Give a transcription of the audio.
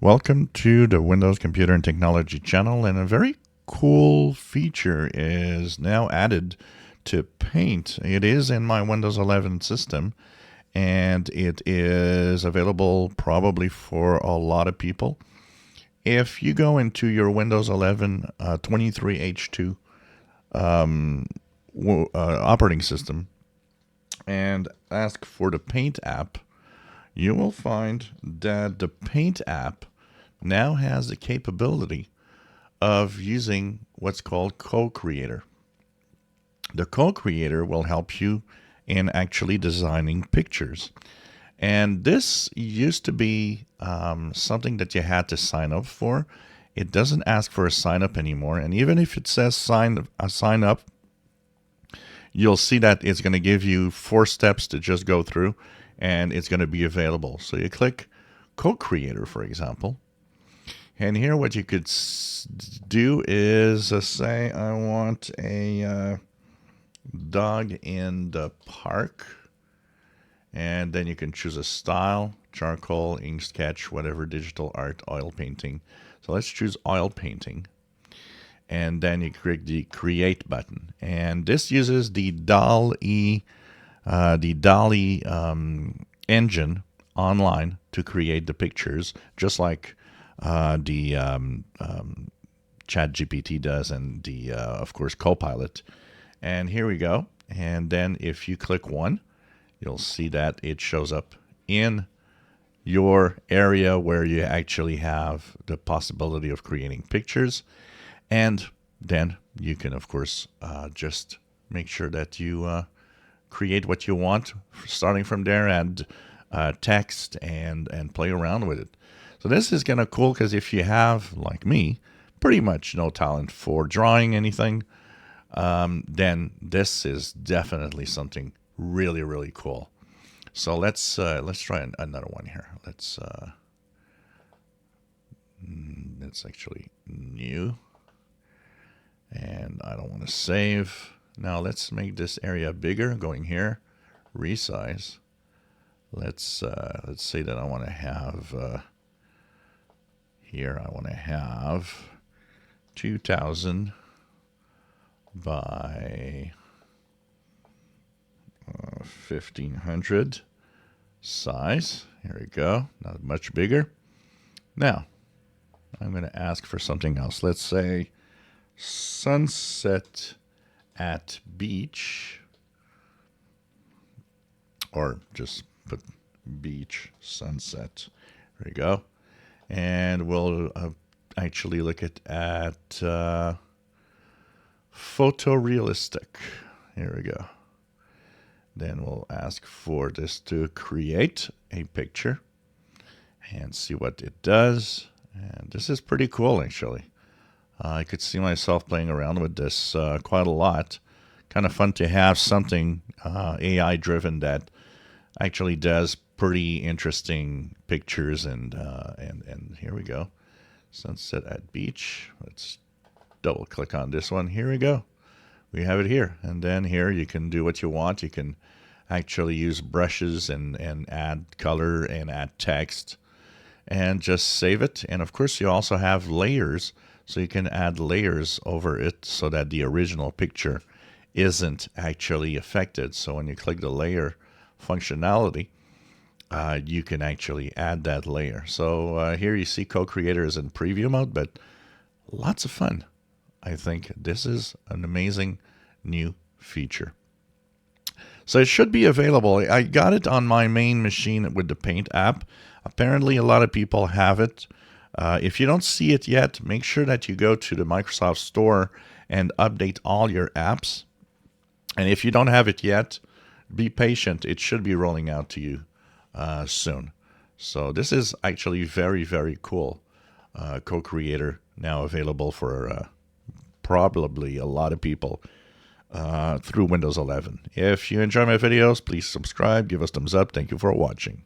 Welcome to the Windows Computer and Technology channel, and a very cool feature is now added to Paint. It is in my Windows 11 system, and it is available probably for a lot of people. If you go into your Windows 11 23H2 operating system and ask for the Paint app, you will find that the Paint app now has the capability of using what's called Cocreator. The Cocreator will help you in actually designing pictures. And this used to be something that you had to sign up for. It doesn't ask for a sign up anymore. And even if it says sign up, you'll see that it's going to give you 4 steps to just go through, and it's going to be available. So you click Cocreator, for example. And here what you could do is say, I want a dog in the park. And then you can choose a style, charcoal, ink sketch, whatever, digital art, oil painting. So let's choose oil painting. And then you click the Create button. And this uses the DALL-E engine online to create the pictures, just like the ChatGPT does, and the of course Copilot. And here we go. And then if you click one, you'll see that it shows up in your area where you actually have the possibility of creating pictures. And then you can, of course, just make sure that you create what you want, starting from there, add text and play around with it. So this is kind of cool because if you have, like me, pretty much no talent for drawing anything, then this is definitely something really, really cool. So let's try another one here. Let's actually new, and I don't want to save. Now let's make this area bigger. Going here, resize. Let's say that I want to have here. I want to have 2000 by 1500 size. Here we go. Not much bigger. Now I'm going to ask for something else. Let's say sunset at beach, or just put beach sunset. There we go. And we'll actually look at photorealistic. Here we go. Then we'll ask for this to create a picture and see what it does. And this is pretty cool, actually. I could see myself playing around with this quite a lot. Kind of fun to have something AI driven that actually does pretty interesting pictures. And here we go. Sunset at beach. Let's double click on this one. Here we go. We have it here. And then here you can do what you want. You can actually use brushes and add color and add text and just save it. And of course you also have layers, so you can add layers over it so that the original picture isn't actually affected. So when you click the layer functionality, you can actually add that layer. So here you see Cocreator is in preview mode, but lots of fun. I think this is an amazing new feature. So it should be available. I got it on my main machine with the Paint app. Apparently a lot of people have it. If you don't see it yet, make sure that you go to the Microsoft Store and update all your apps. And if you don't have it yet, be patient. It should be rolling out to you soon. So this is actually very, very cool. Cocreator now available for probably a lot of people through Windows 11. If you enjoy my videos, please subscribe, give us thumbs up. Thank you for watching.